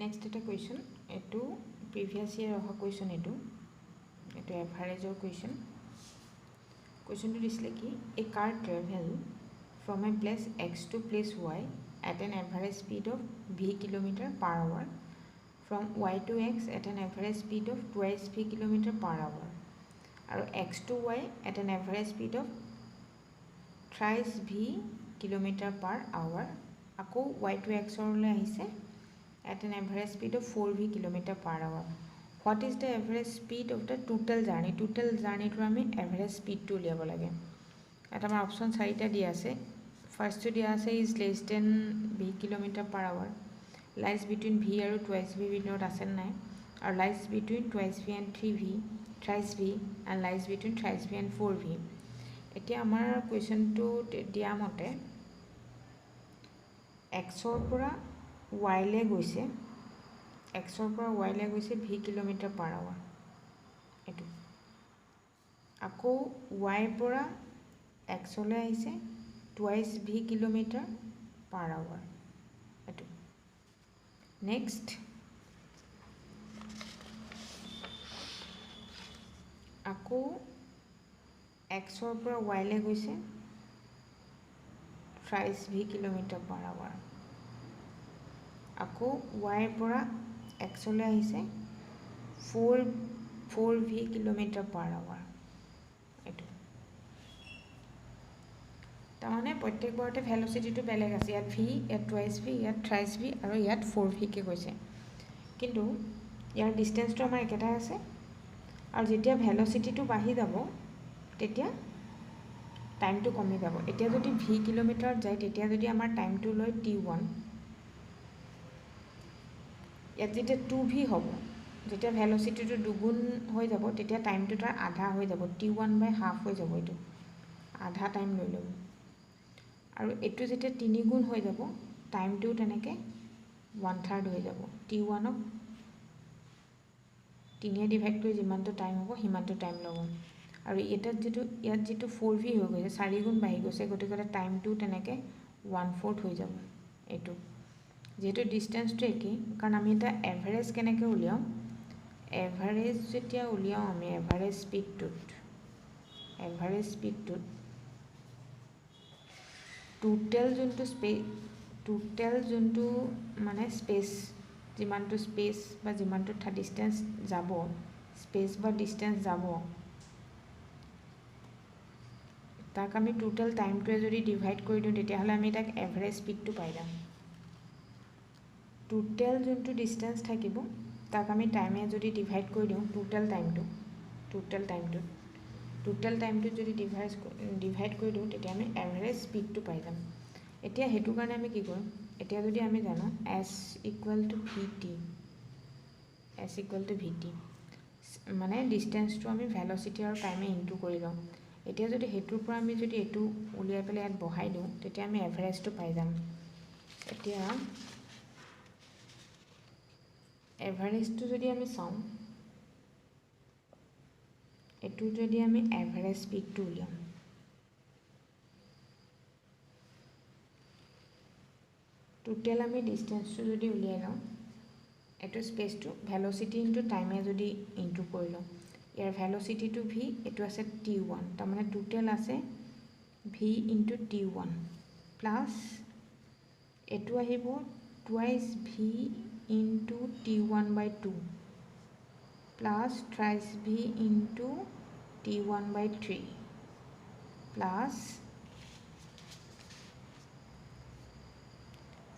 Next এটা question, এটো previous year অহা question এটো average question. Question to দিছিলে কি a car travel from a place x to place y at an average speed of v km/h from y to x at an average speed of twice v km/h আৰু x to y at an average speed of thrice v km/h আকৌ y to x লৈ আহিছে at an average speed of 4v km/h. What is the average speed of the total journey? Total journey to আমি average speed to উলিয়াব লাগে। এটা আমাৰ option 4টা দিয়া আছে। ফার্স্ট দিয়া আছে is less than v km/h, lies between v আৰু twice v ভিতৰত আছে নাই, আৰু lies between twice v and 3v, thrice v and lies between thrice v and 4v। এতিয়া আমাৰ কোৱেশ্চনটো দিয়া মতে x ৰ পৰা y লে গৈছে, x ৰ পৰা y লে গৈছে v km/h এটো, আকৌ y পৰা x লৈ আহিছে twice v km/h এটো। নেক্সট আকৌ x ৰ পৰা y লে গৈছে thrice v km/h, আকৌ y পৰা x লৈ আহিছে 4v km/h এটো। তাৰমানে প্ৰত্যেকবাৰতে ভেলোচিটিটো বেলেগ আছে, ইয়াত v, ইয়াত টুৱাইচ v, ইয়াত থ্ৰাইচ v আৰু ইয়াত 4v কে গৈছে, কিন্তু ইয়াৰ ডিষ্টেন্সটো আমাৰ একেটাই আছে। আৰু যেতিয়া ভেলোচিটিটো বাঢ়ি যাব তেতিয়া টাইমটো কমি যাব। এতিয়া যদি v কিলোমিটাৰত যায় তেতিয়া যদি আমাৰ টাইমটো লয় t1, ইয়াত যেতিয়া 2v হ'ব, যেতিয়া ভেলোচিটিটো দুগুণ হৈ যাব তেতিয়া টাইমটো তাৰ আধা হৈ যাব, t1/2 হৈ যাব, এইটো আধা টাইম লৈ ল'ব। আৰু এটো যেতিয়া 3 গুণ হৈ যাব টাইমটো তেনেকে 1/3 হৈ যাব, t1ক 3 ডিভাইড কৰি যিমানটো টাইম হ'ব সিমানটো টাইম ল'ব। আৰু ইয়াত যেটো 4v হৈ গৈছে 4 গুণ বাঢ়ি গৈছে, গতিকে টাইমটো তেনেকে 1/4 হৈ যাব এটো। যেটো ডিসটেন্সটো একেই, কাৰণ আমি এটা এভাৰেজ কেনেকৈ উলিয়াম, এভাৰেজ যেতিয়া উলিয়াম আমি এভাৰেজ স্পীডটোত টোটেল যোনটো মানে স্পেচ, যিমানটো স্পেচ বা যিমানটো ডিসটেন্স যাব, স্পেচ বা ডিসটেন্স যাব, তাক আমি টোটেল টাইমটোৱে যদি ডিভাইড কৰি দিওঁ তেতিয়াহ'লে আমি তাক এভাৰেজ স্পীডটো পাই যাম। টোটেল যোনটো ডিসটেন্স থাকিব তাক আমি টাইমে যদি ডিভাইড কৰি দিওঁ টোটেল টাইমটো যদি ডিভাইড কৰি দিওঁ তেতিয়া আমি এভাৰেজ স্পীডটো পাই যাম। এতিয়া হেতু কাৰণে আমি কি কৰিম, এতিয়া যদি আমি জানো s = vt, মানে ডিসটেন্সটো আমি ভেলোচিটি আৰু টাইমে ইনটু কৰি লওঁ। এতিয়া যদি হেতুৰ পৰা আমি যদি এটো উলিয়াই পেলাই ইয়াত বহাই দিওঁ তেতিয়া আমি এভাৰেজটো পাই যাম। এতিয়া এভাৰেজটো যদি আমি চাওঁ, এটো যদি আমি এভাৰেজ স্পীডটো উলিয়াম, টোটেল আমি ডিসটেন্সটো যদি উলিয়াই লওঁ, এটো স্পেচটো ভেলোচিটি ইনটু টাইমে যদি ইনটু কৰি লওঁ, ইয়াৰ ভেলোচিটিটো v, এটো আছে t1, তাৰমানে টোটেল আছে v ইনটু t1 প্লাছ এটো আহিব twice v into t1/2 plus থ্ৰাইচ v into t1/3 plus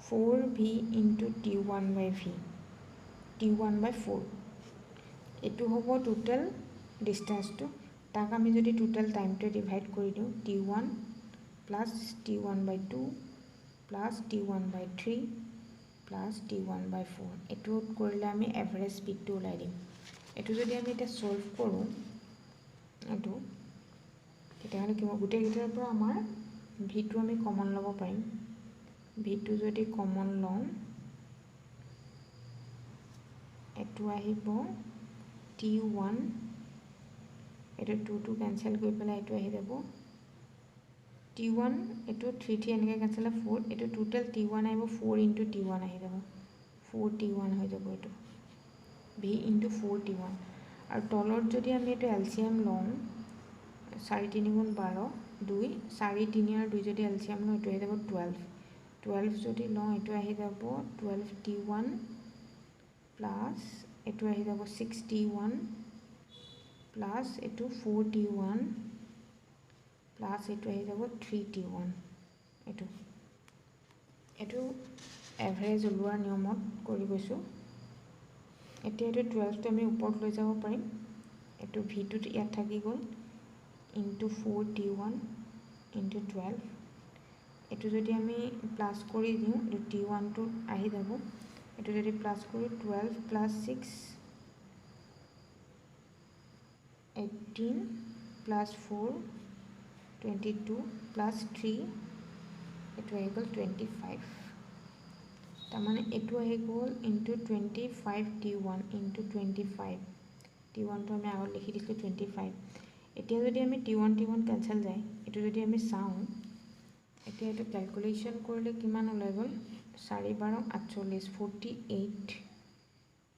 4v into t1/4, এটো হ'ব টোটেল ডিসটেন্সটো। তাক আমি যদি টোটেল টাইমটোৱে ডিভাইড কৰি দিওঁ t1 plus t1/2 plus t1/3 plus t1/4, এটো কৰিলে আমি এভাৰেজ স্পীডটো ওলাই দিম। এটো যদি আমি এটা সলভ কৰোঁ এটো, তেতিয়াহ'লে কি হ'ব, গোটেইকেইটাৰ পৰা আমাৰ vটো আমি কমন ল'ব পাৰিম। vটো যদি কমন লওঁ এটো আহিব t1, এটো 2 কেনসেল কৰি পেলাই এটো আহি যাব t1, এটো 3 এনেকৈ কেনসেল 4, এটো টোটেল t1 আহিব 4 ইনটু t1 আহি যাব, 41 হৈ যাব এইটো ভি ইনটু 41 আৰু তলত যদি আমি এইটো এলচিএম লওঁ 4 3 গুণ 12 2 4 3 আৰু 2 যদি এলচিএম লওঁ এইটো আহি যাব 12 যদি লওঁ এইটো আহি যাব 12 t1 প্লাছ এইটো আহি যাব 6 t1 প্লাছ এইটো 4 t1 প্লাছ এইটো আহি যাব 3 t1 এইটো এভাৰেজ ওলোৱাৰ নিয়মত কৰি গৈছোঁ এতিয়া এইটো 12টো আমি ওপৰত লৈ যাব পাৰিম এইটো ভিটো ইয়াত থাকি গ'ল ইনটু 4 t1 ইনটু 12 এইটো যদি আমি প্লাছ কৰি দিওঁ এইটো t1টো আহি যাব এইটো যদি প্লাছ কৰোঁ 12 প্লাছ 6 18 প্লাছ 4 22 প্লাছ 3 এইটো আহি গ'ল 25 তাৰমানে এইটো আহি গ'ল ইনটু 25 t1 ইনটু 25 t1টো আমি আগত লিখি দিছিলোঁ 25 এতিয়া যদি আমি t1 কেঞ্চেল যায় এইটো যদি আমি চাওঁ এতিয়া এইটো কেলকুলেশ্যন কৰিলে কিমান ওলাই গ'ল 4 12 48 48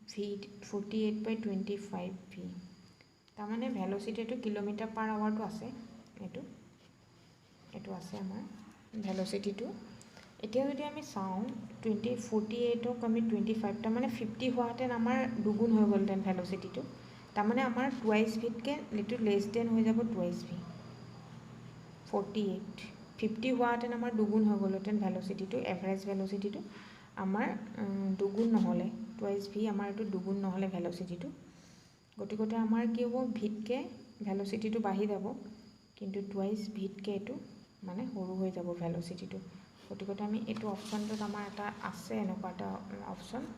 ভি 48/25 ভি তাৰমানে ভেলচিটিটো কিলোমিটাৰ পাৰ আৱাৰটো আছে এইটো আছে আমাৰ ভেলচিটিটো এতিয়া যদি আমি চাওঁ 48ক আমি 25 তাৰমানে 50 হোৱাহেঁতেন আমাৰ দুগুণ হৈ গ'লহেঁতেন ভেলচিটিটো তাৰমানে আমাৰ টুৱাইচ ভিতকৈ এইটো লেছ দেন হৈ যাব টুৱাইচ ভি 48 50 হোৱাহেঁতেন আমাৰ দুগুণ হৈ গ'লহেঁতেন ভেলচিটিটো এভাৰেজ ভেলচিটিটো আমাৰ দুগুণ নহ'লে টুৱাইচ ভি আমাৰ এইটো দুগুণ নহ'লে ভেলচিটিটো গতিকে আমাৰ কি হ'ব ভিতকৈ ভেলচিটিটো বাঢ়ি যাব কিন্তু টুৱাইচ ভিতকৈ এইটো মানে সৰু হৈ যাব ভেলচিটিটো গতিকে আমি এইটো অপশ্যনটোত আমাৰ এটা আছে এনেকুৱা এটা অপশ্যন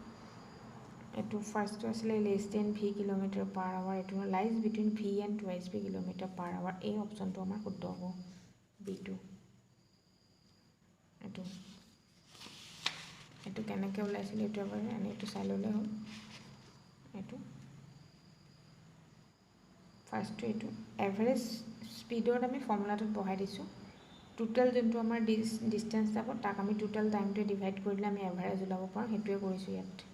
এইটো ফাৰ্ষ্টটো আছিলে less than V kilometre per hour এইটো lies between V and twice V kilometre per hour এই অপশ্যনটো আমাৰ শুদ্ধ হ'ব বিটো এইটো কেনেকৈ ওলাইছিলে এইটো এবাৰ এনেইটো চাই ল'লে হ'ল এইটো ফাৰ্ষ্টটো এইটো এভাৰেজ স্পীডত আমি ফৰ্মুলাটোত বহাই দিছোঁ টোটেল যোনটো আমাৰ ডিষ্টেঞ্চ যাব তাক আমি টোটেল টাইমটোৱে ডিভাইড কৰিলে আমি এভাৰেজ ওলাব পাৰোঁ সেইটোৱে কৰিছোঁ ইয়াত